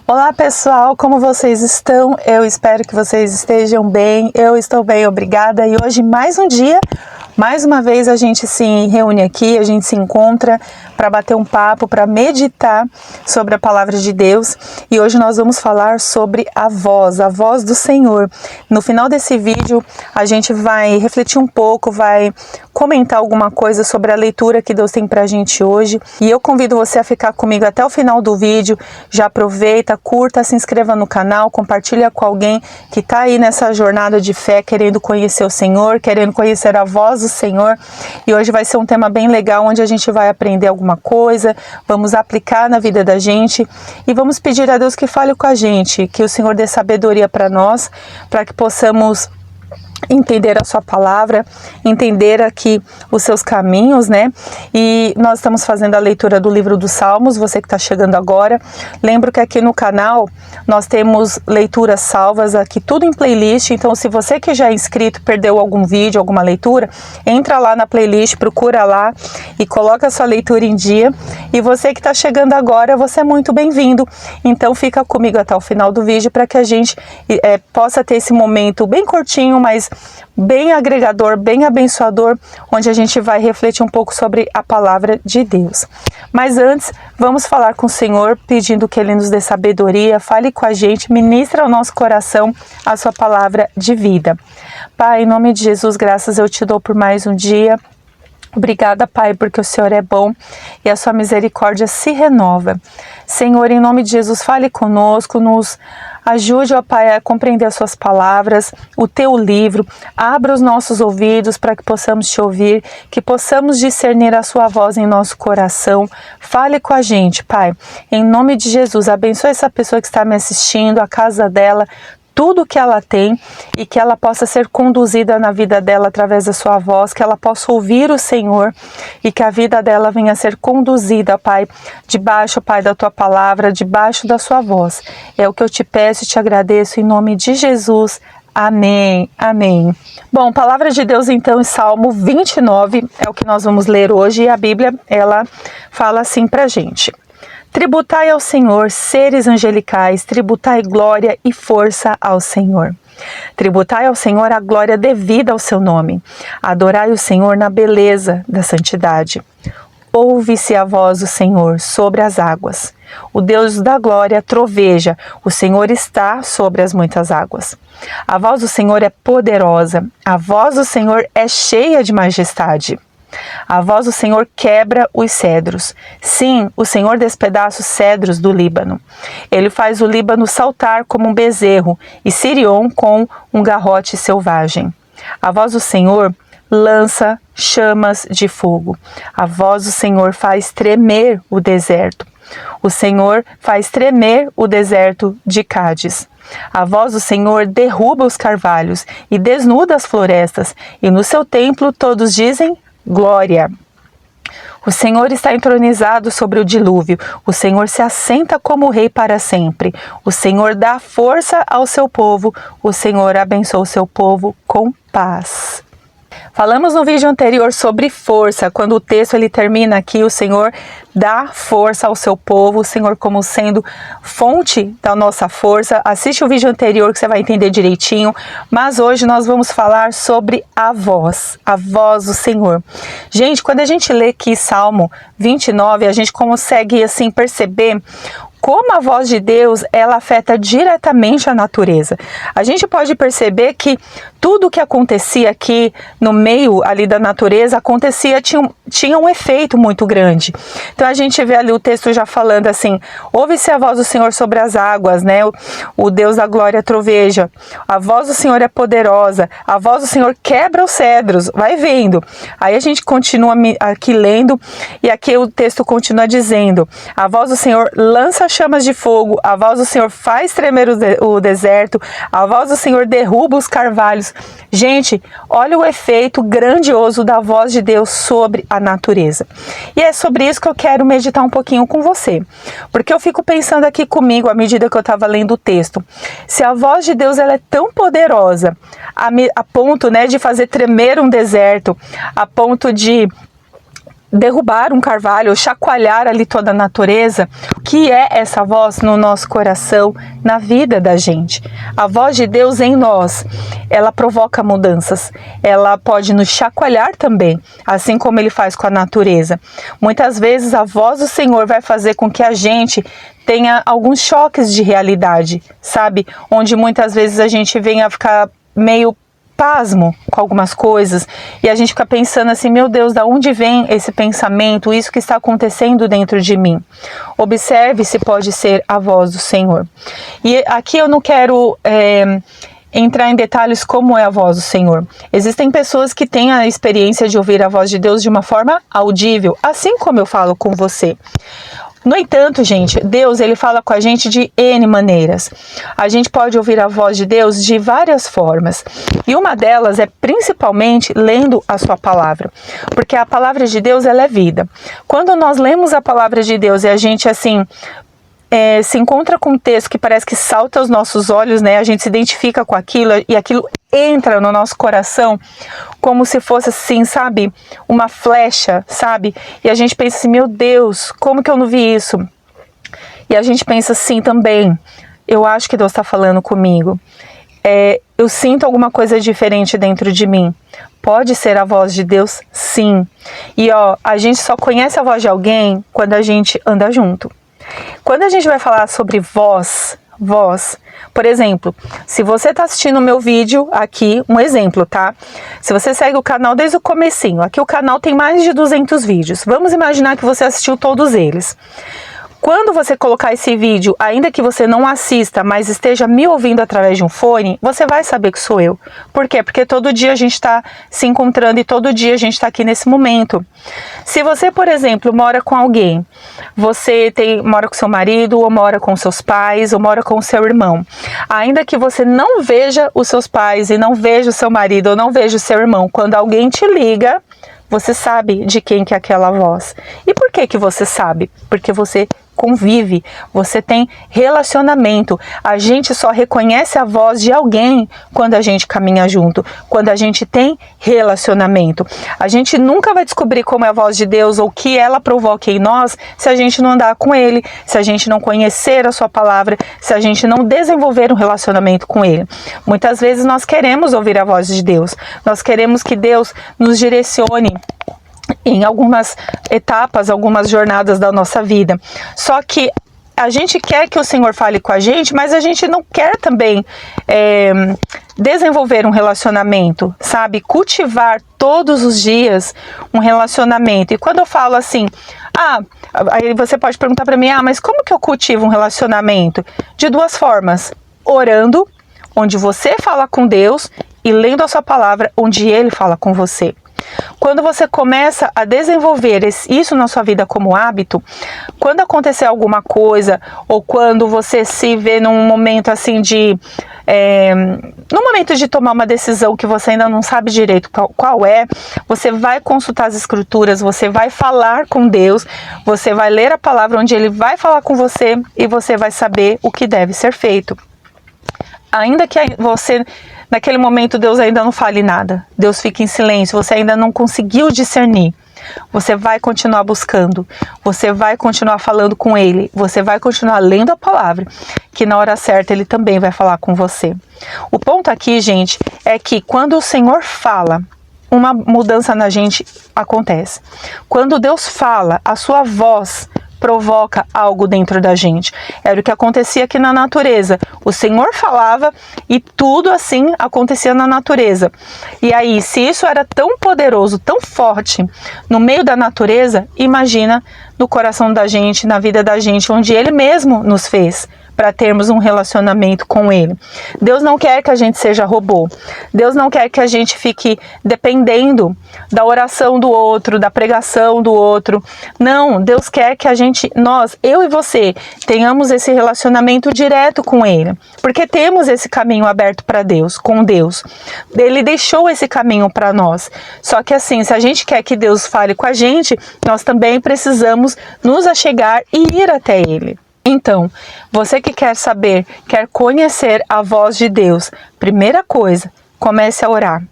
Olá pessoal, como vocês estão? Eu espero que vocês estejam bem, eu estou bem, obrigada. E hoje mais um dia, mais uma vez a gente se reúne aqui, a gente se encontra para bater um papo, para meditar sobre a palavra de Deus. E hoje nós vamos falar sobre a voz do Senhor. No final desse vídeo a gente vai refletir um pouco, vai comentar alguma coisa sobre a leitura que Deus tem pra gente hoje. E eu convido você a ficar comigo até o final do vídeo. Já aproveita, curta, se inscreva no canal, compartilha com alguém que tá aí nessa jornada de fé, querendo conhecer o Senhor, querendo conhecer a voz do Senhor. E hoje vai ser um tema bem legal, onde a gente vai aprender alguma coisa, vamos aplicar na vida da gente e vamos pedir a Deus que fale com a gente, que o Senhor dê sabedoria para nós, para que possamos entender a sua palavra, entender aqui os seus caminhos, né? E nós estamos fazendo a leitura do livro dos Salmos, você que está chegando agora. Lembro que aqui no canal nós temos leituras salvas aqui, tudo em playlist. Então, se você que já é inscrito perdeu algum vídeo, alguma leitura, entra lá na playlist, procura lá e coloca a sua leitura em dia. E você que está chegando agora, você é muito bem-vindo. Então, fica comigo até o final do vídeo para que a gente possa ter esse momento bem curtinho, mas bem agregador, bem abençoador, onde a gente vai refletir um pouco sobre a palavra de Deus. Mas antes, vamos falar com o Senhor, pedindo que Ele nos dê sabedoria, fale com a gente, ministre ao nosso coração a sua palavra de vida. Pai, em nome de Jesus, graças eu te dou por mais um dia. Obrigada, Pai, porque o Senhor é bom e a sua misericórdia se renova. Senhor, em nome de Jesus, fale conosco, nos ajude, ó Pai, a compreender as suas palavras, o teu livro, abra os nossos ouvidos para que possamos te ouvir, que possamos discernir a sua voz em nosso coração. Fale com a gente, Pai, em nome de Jesus, abençoe essa pessoa que está me assistindo, a casa dela, tudo que ela tem e que ela possa ser conduzida na vida dela através da sua voz, que ela possa ouvir o Senhor e que a vida dela venha a ser conduzida, Pai, debaixo, Pai, da tua palavra, debaixo da sua voz. É o que eu te peço e te agradeço em nome de Jesus. Amém, amém. Bom, palavra de Deus então em Salmo 29 é o que nós vamos ler hoje e a Bíblia, ela fala assim pra gente. Tributai ao Senhor, seres angelicais, tributai glória e força ao Senhor. Tributai ao Senhor a glória devida ao seu nome. Adorai o Senhor na beleza da santidade. Ouve-se a voz do Senhor sobre as águas. O Deus da glória troveja, o Senhor está sobre as muitas águas. A voz do Senhor é poderosa, a voz do Senhor é cheia de majestade. A voz do Senhor quebra os cedros. Sim, o Senhor despedaça os cedros do Líbano. Ele faz o Líbano saltar como um bezerro e Sirion com um garrote selvagem. A voz do Senhor lança chamas de fogo. A voz do Senhor faz tremer o deserto. O Senhor faz tremer o deserto de Cádiz. A voz do Senhor derruba os carvalhos e desnuda as florestas, e no seu templo todos dizem glória. O Senhor está entronizado sobre o dilúvio. O Senhor se assenta como rei para sempre. O Senhor dá força ao seu povo. O Senhor abençoa o seu povo com paz. Falamos no vídeo anterior sobre força, quando o texto ele termina aqui, o Senhor dá força ao seu povo, o Senhor como sendo fonte da nossa força. Assiste o vídeo anterior que você vai entender direitinho, mas hoje nós vamos falar sobre a voz do Senhor. Gente, quando a gente lê aqui Salmo 29, a gente consegue assim perceber como a voz de Deus, ela afeta diretamente a natureza. A gente pode perceber que tudo que acontecia aqui no meio ali da natureza, tinha um efeito muito grande. Então a gente vê ali o texto já falando assim, ouve-se a voz do Senhor sobre as águas, né? O Deus da glória troveja. A voz do Senhor é poderosa. A voz do Senhor quebra os cedros. Vai vendo. Aí a gente continua aqui lendo e aqui o texto continua dizendo, a voz do Senhor lança chamas de fogo, a voz do Senhor faz tremer o deserto, a voz do Senhor derruba os carvalhos. Gente, olha o efeito grandioso da voz de Deus sobre a natureza. E é sobre isso que eu quero meditar um pouquinho com você. Porque eu fico pensando aqui comigo, à medida que eu estava lendo o texto, se a voz de Deus ela é tão poderosa, a ponto, né, de fazer tremer um deserto, a ponto de derrubar um carvalho, ou chacoalhar ali toda a natureza, o que é essa voz no nosso coração, na vida da gente? A voz de Deus em nós, ela provoca mudanças, ela pode nos chacoalhar também, assim como ele faz com a natureza. Muitas vezes a voz do Senhor vai fazer com que a gente tenha alguns choques de realidade, sabe? Onde muitas vezes a gente vem a ficar meio pasmo com algumas coisas e a gente fica pensando assim, meu Deus, da onde vem esse pensamento, isso que está acontecendo dentro de mim? Observe se pode ser a voz do Senhor. E aqui eu não quero entrar em detalhes como é a voz do Senhor. Existem pessoas que têm a experiência de ouvir a voz de Deus de uma forma audível, assim como eu falo com você. No entanto, gente, Deus, ele fala com a gente de N maneiras. A gente pode ouvir a voz de Deus de várias formas. E uma delas é principalmente lendo a sua palavra. Porque a palavra de Deus, ela é vida. Quando nós lemos a palavra de Deus e a gente, assim, se encontra com um texto que parece que salta aos nossos olhos, né? A gente se identifica com aquilo e aquilo entra no nosso coração como se fosse assim, sabe? Uma flecha, sabe? E a gente pensa assim, meu Deus, como que eu não vi isso? E a gente pensa assim também, eu acho que Deus está falando comigo. Eu sinto alguma coisa diferente dentro de mim. Pode ser a voz de Deus? Sim. E a gente só conhece a voz de alguém quando a gente anda junto. Quando a gente vai falar sobre voz, por exemplo, se você está assistindo o meu vídeo aqui, um exemplo, tá? Se você segue o canal desde o comecinho, aqui o canal tem mais de 200 vídeos. Vamos imaginar que você assistiu todos eles. Quando você colocar esse vídeo, ainda que você não assista, mas esteja me ouvindo através de um fone, você vai saber que sou eu. Por quê? Porque todo dia a gente está se encontrando e todo dia a gente está aqui nesse momento. Se você, por exemplo, mora com alguém, você mora com seu marido, ou mora com seus pais, ou mora com seu irmão, ainda que você não veja os seus pais e não veja o seu marido, ou não veja o seu irmão, quando alguém te liga, você sabe de quem que é aquela voz. E por que que você sabe? Porque você convive, você tem relacionamento. A gente só reconhece a voz de alguém quando a gente caminha junto, quando a gente tem relacionamento. A gente nunca vai descobrir como é a voz de Deus ou o que ela provoca em nós se a gente não andar com Ele, se a gente não conhecer a sua palavra, se a gente não desenvolver um relacionamento com Ele. Muitas vezes nós queremos ouvir a voz de Deus, nós queremos que Deus nos direcione em algumas etapas, algumas jornadas da nossa vida. Só que a gente quer que o Senhor fale com a gente, mas a gente não quer também desenvolver um relacionamento, sabe? Cultivar todos os dias um relacionamento. E quando eu falo assim, aí você pode perguntar para mim, mas como que eu cultivo um relacionamento? De duas formas, orando, onde você fala com Deus, e lendo a sua palavra, onde Ele fala com você. Quando você começa a desenvolver isso na sua vida como hábito, quando acontecer alguma coisa, ou quando você se vê num momento assim no momento de tomar uma decisão que você ainda não sabe direito qual é, você vai consultar as escrituras, você vai falar com Deus, você vai ler a palavra onde Ele vai falar com você e você vai saber o que deve ser feito. Ainda que você, naquele momento, Deus ainda não fale nada, Deus fica em silêncio, você ainda não conseguiu discernir, você vai continuar buscando, você vai continuar falando com Ele, você vai continuar lendo a palavra, que na hora certa Ele também vai falar com você. O ponto aqui, gente, é que quando o Senhor fala, uma mudança na gente acontece. Quando Deus fala, a sua voz provoca algo dentro da gente. Era o que acontecia aqui na natureza. O Senhor falava e tudo assim acontecia na natureza. E aí, se isso era tão poderoso, tão forte no meio da natureza, imagina no coração da gente, na vida da gente, onde Ele mesmo nos fez para termos um relacionamento com Ele. Deus não quer que a gente seja robô. Deus não quer que a gente fique dependendo da oração do outro, da pregação do outro. Não, Deus quer que a gente, eu e você, tenhamos esse relacionamento direto com Ele. Porque temos esse caminho aberto para Deus, com Deus. Ele deixou esse caminho para nós. Só que assim, se a gente quer que Deus fale com a gente, nós também precisamos nos achegar e ir até Ele. Então, você que quer saber, quer conhecer a voz de Deus, primeira coisa, comece a orar.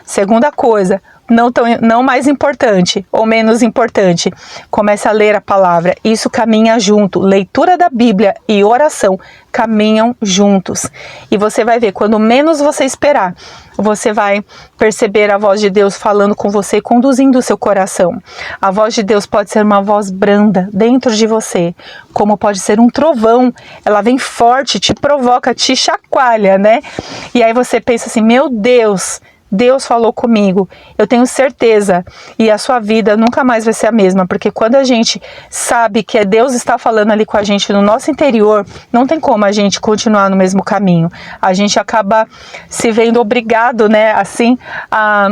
Segunda coisa, não mais importante ou menos importante. Comece a ler a palavra. Isso caminha junto. Leitura da Bíblia e oração caminham juntos. E você vai ver, quando menos você esperar, você vai perceber a voz de Deus falando com você, conduzindo o seu coração. A voz de Deus pode ser uma voz branda dentro de você, como pode ser um trovão. Ela vem forte, te provoca, te chacoalha, né? E aí você pensa assim, meu Deus falou comigo, eu tenho certeza, e a sua vida nunca mais vai ser a mesma, porque quando a gente sabe que Deus está falando ali com a gente no nosso interior, não tem como a gente continuar no mesmo caminho. A gente acaba se vendo obrigado, né, assim, a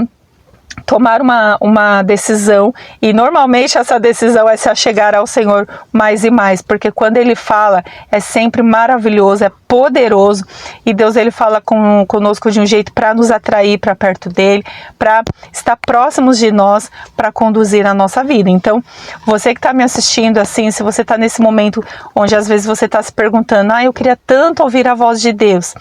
tomar uma decisão, e normalmente essa decisão é se achegar ao Senhor mais e mais, porque quando Ele fala é sempre maravilhoso, é poderoso, e Deus ele fala conosco de um jeito para nos atrair para perto dele, para estar próximos de nós, para conduzir a nossa vida. Então, você que está me assistindo assim, se você está nesse momento onde às vezes você está se perguntando, eu queria tanto ouvir a voz de Deus,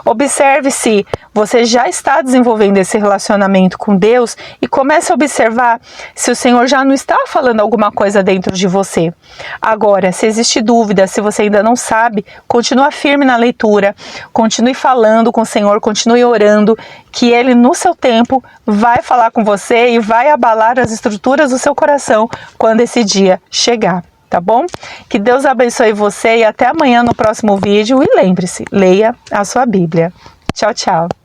observe se você já está desenvolvendo esse relacionamento com Deus e comece a observar se o Senhor já não está falando alguma coisa dentro de você. Agora, se existe dúvida, se você ainda não sabe, continua firme na leitura, continue falando com o Senhor, continue orando, que Ele no seu tempo vai falar com você e vai abalar as estruturas do seu coração quando esse dia chegar. Tá bom? Que Deus abençoe você e até amanhã no próximo vídeo. E lembre-se, leia a sua Bíblia. Tchau, tchau.